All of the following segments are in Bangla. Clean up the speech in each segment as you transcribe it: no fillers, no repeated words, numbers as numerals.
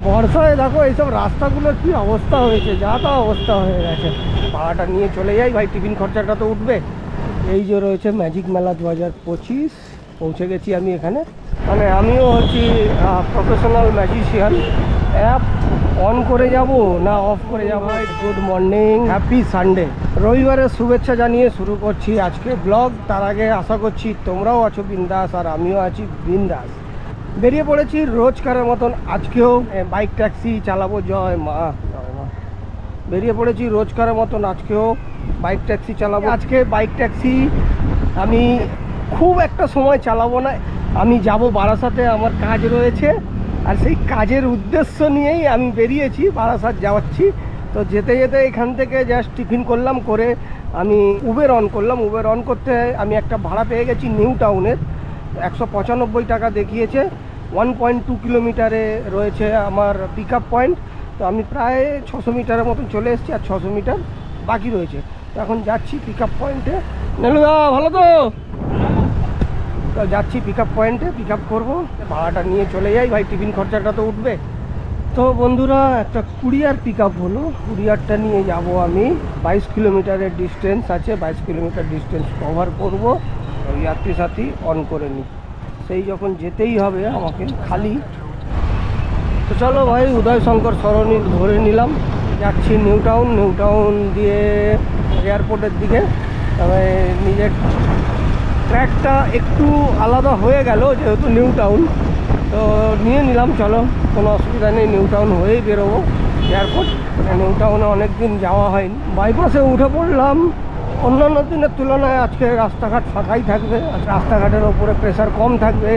বর্ষায় দেখো এইসব রাস্তাগুলোর কি অবস্থা হয়েছে, যা তা অবস্থা হয়ে গেছে। ভাড়াটা নিয়ে চলে যাই ভাই, টিফিন খরচাটা তো উঠবে। এই যে রয়েছে ম্যাজিক মেলা 2025, পৌঁছে গেছি আমি এখানে। মানে আমিও হচ্ছি প্রফেশনাল ম্যাজিশিয়ান। অ্যাপ অন করে যাব না অফ করে যাব? Good morning, happy Sunday. রবিবারের শুভেচ্ছা জানিয়ে শুরু করছি আজকে ব্লগ। তার আগে আশা করছি তোমরাও আছো বিন্দাস আর আমিও আছি বিন্দাস। বেরিয়ে পড়েছি রোজকারের মতন আজকেও বাইক ট্যাক্সি চালাবো। জয় মা, জয় মা। বেরিয়ে পড়েছি রোজকারের মতন আজকেও বাইক ট্যাক্সি চালাবো। আজকে বাইক ট্যাক্সি আমি খুব একটা সময় চালাবো না। আমি যাব বারাসাতে, আমার কাজ রয়েছে, আর সেই কাজের উদ্দেশ্য নিয়েই আমি বেরিয়েছি, বারাসাত যাচ্ছি। তো যেতে যেতে এখান থেকে জাস্ট টিফিন করলাম, করে আমি উবের অন করলাম। উবের অন করতে আমি একটা ভাড়া পেয়ে গেছি নিউ টাউনের, 195 টাকা দেখিয়েছে। 1.2 কিলোমিটারে রয়েছে আমার পিক আপ পয়েন্ট। তো আমি প্রায় 600 মিটারের মতন চলে এসেছি, আর 600 মিটার বাকি রয়েছে। তো এখন যাচ্ছি পিক আপ পয়েন্টে। নেলুদা ভালো তো? তো যাচ্ছি পিক আপ পয়েন্টে, পিক আপ করবো। ভাড়াটা নিয়ে চলে যাই ভাই, টিফিন খরচাটা তো উঠবে। তো বন্ধুরা, একটা কুরিয়ার পিক আপ হলো, কুরিয়ারটা নিয়ে যাব আমি। 22 কিলোমিটারের ডিস্টেন্স আছে, 22 কিলোমিটার ডিস্টেন্স কভার করব। ওই যাত্রী সাথী অন করে নিই, সেই যখন যেতেই হবে আমাকে খালি। তো চলো ভাই, উদয় শঙ্কর সরণি ধরে নিলাম, যাচ্ছি নিউ টাউন। নিউ টাউন দিয়ে এয়ারপোর্টের দিকে। তবে নিজের ট্র্যাকটা একটু আলাদা হয়ে গেল যেহেতু নিউ টাউন, তো নিয়ে নিলাম। চলো, কোনো অসুবিধা নেই, নিউ টাউন হয়েই বেরোবো এয়ারপোর্ট। নিউ টাউনে অনেক দিন যাওয়া হয়নি। বাইপাসে উঠে পড়লাম। অন্যান্য দিনের তুলনায় আজকে রাস্তাঘাট ফাঁকাই থাকবে, রাস্তাঘাটের ওপরে প্রেশার কম থাকবে।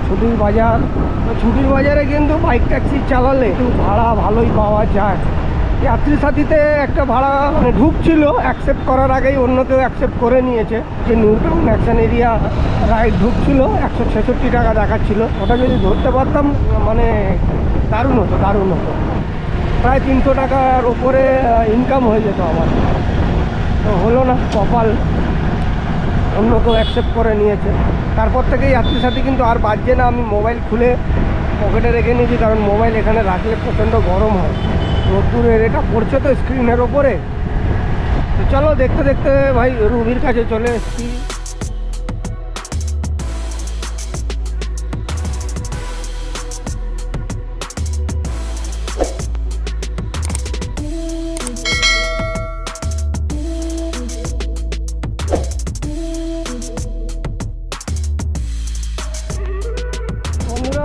ছুটির বাজার, তো ছুটির বাজারে কিন্তু বাইক ট্যাক্সি চালালে একটু ভাড়া ভালোই পাওয়া যায়। যাত্রী সাথীতে একটা ভাড়া মানে ঢুকছিল, অ্যাকসেপ্ট করার আগেই অন্য কেউ অ্যাকসেপ্ট করে নিয়েছে, যে নিউ টাউন অ্যাকশন এরিয়া রাইড ঢুকছিল, 166 টাকা দেখাচ্ছিল। ওটা যদি ধরতে পারতাম মানে দারুণ হতো, দারুণ হতো। প্রায় 300 টাকার ওপরে ইনকাম হয়ে যেত আমার। তো হলো না, কপাল, অন্য কেউ অ্যাকসেপ্ট করে নিয়েছে। তারপর থেকে যাত্রী সাথী কিন্তু আর বাজছে না। আমি মোবাইল খুলে পকেটে রেখে নিয়েছি, কারণ মোবাইল এখানে রাখলে প্রচণ্ড গরম হয়। রোদ্দুরের এটা পড়ছে তো স্ক্রিনের ওপরে। তো চলো, দেখতে দেখতে ভাই রুবির কাছে চলে এসেছি।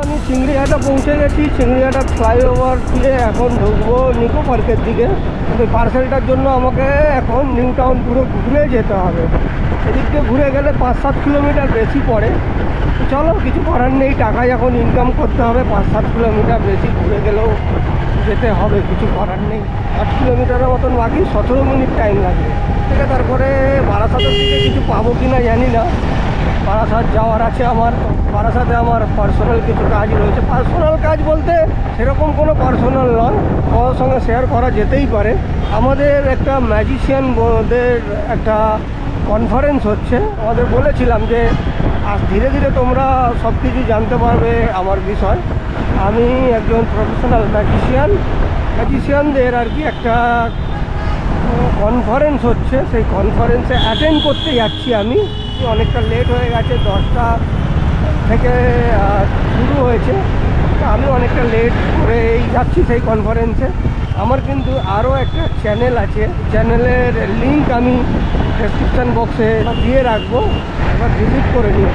আমি চিংড়িহাটা পৌঁছে গেছি। চিংড়িহাটা ফ্লাইওভার দিয়ে এখন ঢুকবো নিকো পার্কের দিকে। কিন্তু পার্সেলটার জন্য আমাকে এখন নিউ টাউন পুরো ঘুরে যেতে হবে। এদিক দিয়ে ঘুরে গেলে 5-7 কিলোমিটার বেশি পড়ে। চলো, কিছু করার নেই, টাকা যখন ইনকাম করতে হবে 5-7 কিলোমিটার বেশি ঘুরে গেলেও যেতে হবে, কিছু করার নেই। 8 কিলোমিটারের মতন বাকি, 17 মিনিট টাইম লাগবে। ঠিক আছে, তারপরে বারাসাতের দিকে কিছু পাবো কি না জানি না। বারাসাত যাওয়ার আছে আমার। বারাসাতে আমার পার্সোনাল কিছু কাজ রয়েছে। পার্সোনাল কাজ বলতে সেরকম কোনো পার্সোনাল নয়, ওর সঙ্গে শেয়ার করা যেতেই পারে। আমাদের একটা ম্যাজিশিয়ানদের একটা কনফারেন্স হচ্ছে। আমাদের বলেছিলাম যে আজ ধীরে ধীরে তোমরা সব কিছু জানতে পারবে আমার বিষয়। আমি একজন প্রফেশনাল ম্যাজিশিয়ানদের আর কি একটা কনফারেন্স হচ্ছে, সেই কনফারেন্সে অ্যাটেন্ড করতে যাচ্ছি আমি। অনেকটা লেট হয়ে গেছে, 10টা থেকে শুরু হয়েছে। তো আমি অনেকটা লেট করেই যাচ্ছি সেই কনফারেন্সে। আমার কিন্তু আরও একটা চ্যানেল আছে, চ্যানেলের লিঙ্ক আমি ডেসক্রিপশান বক্সে দিয়ে রাখবো, একবার ভিজিট করে নিও।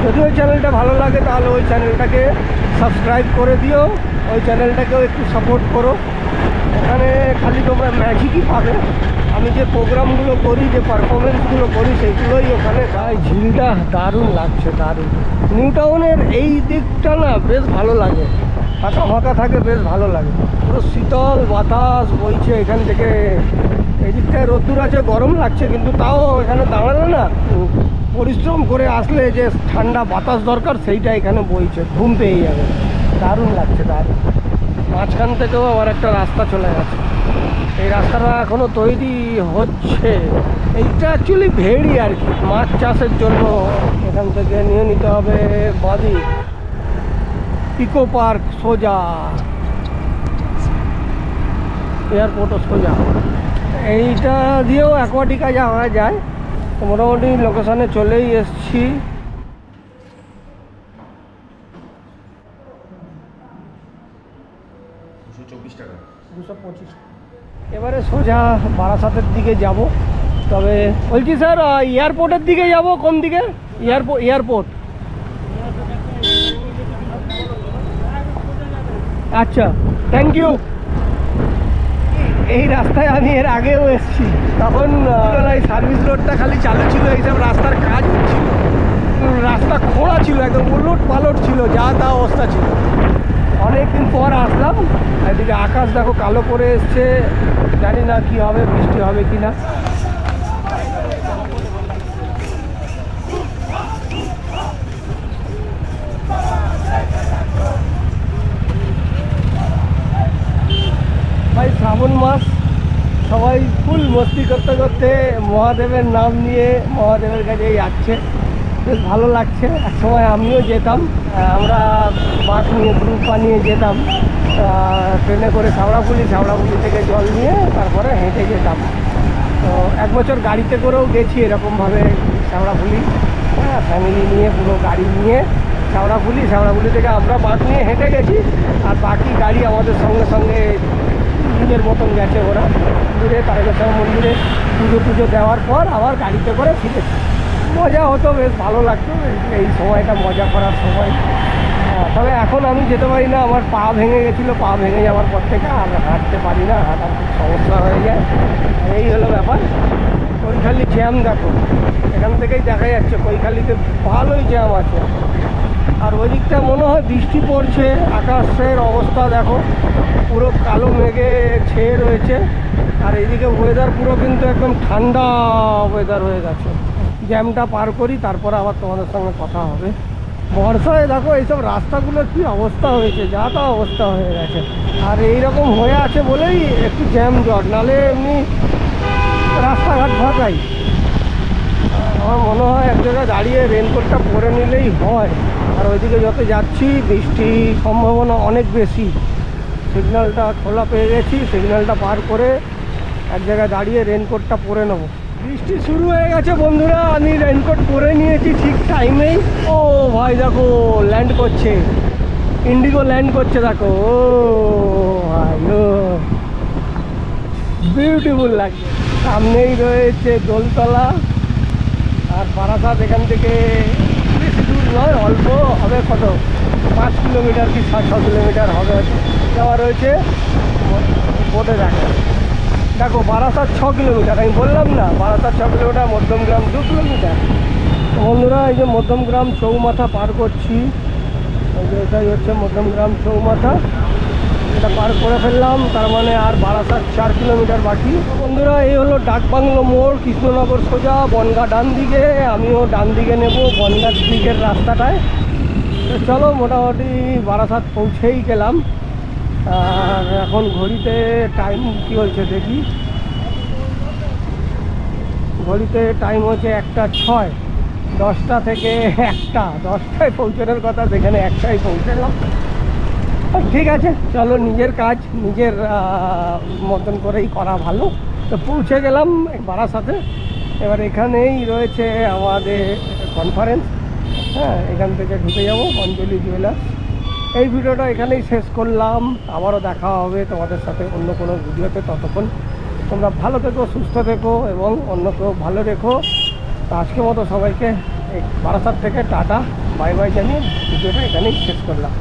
যদি ওই চ্যানেলটা ভালো লাগে তাহলে ওই চ্যানেলটাকে সাবস্ক্রাইব করে দিও, ওই চ্যানেলটাকেও একটু সাপোর্ট করো। ওখানে খালি তোমরা ম্যাজিকই পাবে। আমি যে প্রোগ্রামগুলো করি, যে পারফরমেন্সগুলো করি, সেগুলোই ওখানে। তাই ঝিলটা দারুণ লাগছে, দারুণ। নিউ টাউনের এই দিকটা না বেশ ভালো লাগে, ফাঁকা ফাঁকা থাকে, বেশ ভালো লাগে। পুরো শীতল বাতাস বইছে এখান থেকে। এই দিকটায় রোদ্দুর আছে, গরম লাগছে, কিন্তু তাও এখানে দাঁড়ালে না, পরিশ্রম করে আসলে যে ঠান্ডা বাতাস দরকার সেইটা এখানে বইছে, ঘুম পেয়ে যাবে। দারুণ লাগছে, দারুণ। মাঝখান থেকেও আবার একটা রাস্তা চলে গেছে। এই রাস্তাটা এখনও তৈরি হচ্ছে। এইটা অ্যাকচুয়ালি ভেড়ি আর কি, মাছ চাষের জন্য। এখান থেকে নিয়ে নিতে হবে বাঁদিক, ইকো পার্ক সোজা। এয়ারপোর্টও সোজা। এইটা দিয়েও অ্যাকোয়াটিকা যাওয়া যায়। তো মোটামুটি লোকেশানে চলেই এসছি। টাকা 225। এবারে সোজা বারাসাতের দিকে যাব। তবে বলছি স্যার এয়ারপোর্টের দিকে যাব কোন দিকে? এয়ারপোর্ট আচ্ছা, থ্যাংক ইউ। এই রাস্তায় আমি এর আগেও এসেছি, তখন এই সার্ভিস রোডটা খালি চালু ছিল, এইসব রাস্তার কাজ হচ্ছিল, রাস্তা খোঁড়া ছিল, একদম উলট পালট ছিল, যা তা অবস্থা ছিল। অনেকদিন পর আসলাম। এদিকে আকাশ দেখো কালো করে এসছে, জানি না কি হবে, বৃষ্টি হবে কি না। ভাই শ্রাবণ মাস, সবাই ফুল মস্তি করতে করতে মহাদেবের নাম নিয়ে মহাদেবের কাছে যাচ্ছে, বেশ ভালো লাগছে। এক সময় আমিও যেতাম, আমরা বাস নিয়ে গ্রুপ বানিয়ে যেতাম ট্রেনে করে শেওড়াফুলি থেকে জল নিয়ে তারপরে হেঁটে যেতাম। তো এক বছর গাড়িতে করেও গেছি এরকমভাবে শেওড়াফুলি, ফ্যামিলি নিয়ে পুরো গাড়ি নিয়ে শেওড়াফুলি থেকে আমরা বাস নিয়ে হেঁটে গেছি, আর বাকি গাড়ি আমাদের সঙ্গে সঙ্গে নিজের মতন গেছে ওরা দূরে তারকেশ্বর মন্দিরে পুজো দেওয়ার পর আবার গাড়িতে করে ফিরেছি। মজা হতো, বেশ ভালো লাগতো এই সময়টা, মজা করার সময়। তবে এখন আমি যেতে পারি না, আমার পা ভেঙে গেছিলো, পা ভেঙে যাওয়ার পর থেকে আর হাঁটতে পারি না, হাঁটার খুব সমস্যা হয়ে যায়। এই হলো ব্যাপার। কৈখালি জ্যাম দেখো, এখান থেকেই দেখা যাচ্ছে কৈখালিতে ভালোই জ্যাম আছে। আর ওই দিকটা মনে হয় বৃষ্টি পড়ছে, আকাশের অবস্থা দেখো পুরো কালো মেঘে ছেয়ে রয়েছে। আর এইদিকে ওয়েদার পুরো কিন্তু একদম ঠান্ডা ওয়েদার হয়ে গেছে। জ্যামটা পার করি, তারপরে আবার তোমাদের সঙ্গে কথা হবে। বর্ষায় দেখো এইসব রাস্তাগুলোর কী অবস্থা হয়েছে, যা তা অবস্থা হয়ে গেছে। আর এইরকম হয়ে আছে বলেই একটু জ্যাম জট, নাহলে এমনি রাস্তাঘাট ফাঁকাই। আমার মনে হয় এক জায়গায় দাঁড়িয়ে রেনকোটটা পরে নিলেই হয়। আর ওইদিকে যত যাচ্ছি বৃষ্টির সম্ভাবনা অনেক বেশি। সিগন্যালটা খোলা পেয়ে গেছি, সিগন্যালটা পার করে এক জায়গায় দাঁড়িয়ে রেনকোটটা পরে নেবো। বৃষ্টি শুরু হয়ে গেছে বন্ধুরা, আমি রেনকোট পরে নিয়েছি ঠিক টাইমেই। ও ভাই দেখো ল্যান্ড করছে, ইন্ডিগো ল্যান্ড করছে দেখো। ও ভাই ও বিউটিফুল লাগছে। সামনেই রয়েছে দোলতলা আর বারাসাত। এখান থেকে বেশি দূর নয়, অল্প হবে, কত 5 কিলোমিটার কি 6 কিলোমিটার হবে যাওয়া রয়েছে। বোর্ডে দেখো বারাসাত 6 কিলোমিটার, আমি বললাম না বারাসাত 6 কিলোমিটার, মধ্যমগ্রাম 2 কিলোমিটার। বন্ধুরা এই যে মধ্যমগ্রাম চৌমাথা পার করছি, এই যে এটাই হচ্ছে মধ্যমগ্রাম চৌমাথা, এটা পার করে ফেললাম। তার মানে আর বারাসাত 4 কিলোমিটার বাকি। বন্ধুরা এই হলো ডাকবাংলো মোড়, কৃষ্ণনগর সোজা, বনগাঁ ডান দিকে, আমিও ডান দিকে নেব বনগাঁ দিকের রাস্তাটায়। তো চলো মোটামুটি বারাসাত পৌঁছেই গেলাম। আর এখন ঘড়িতে টাইম কী হয়েছে দেখি, ঘড়িতে টাইম হচ্ছে 1:06। 10টা থেকে 1টা, 10টায় পৌঁছানোর কথা, সেখানে 1টায় পৌঁছালাম। ঠিক আছে চলো, নিজের কাজ নিজের মতন করেই করা ভালো। তো পৌঁছে গেলাম বারাসাতে। এবার এখানেই রয়েছে আমাদের কনফারেন্স, হ্যাঁ এখান থেকে ঢুকে যাবো অঞ্জলি জুয়েলার্স। এই ভিডিওটা এখানেই শেষ করলাম, আবারও দেখা হবে তোমাদের সাথে অন্য কোনো ভিডিওতে। ততক্ষণ তোমরা ভালো থেকো, সুস্থ থেকো এবং অন্যকেও ভালো রেখো। তো আজকের মতো সবাইকে এই বারাসাত থেকে টাটা বাই বাই জানিয়ে ভিডিওটা এখানেই শেষ করলাম।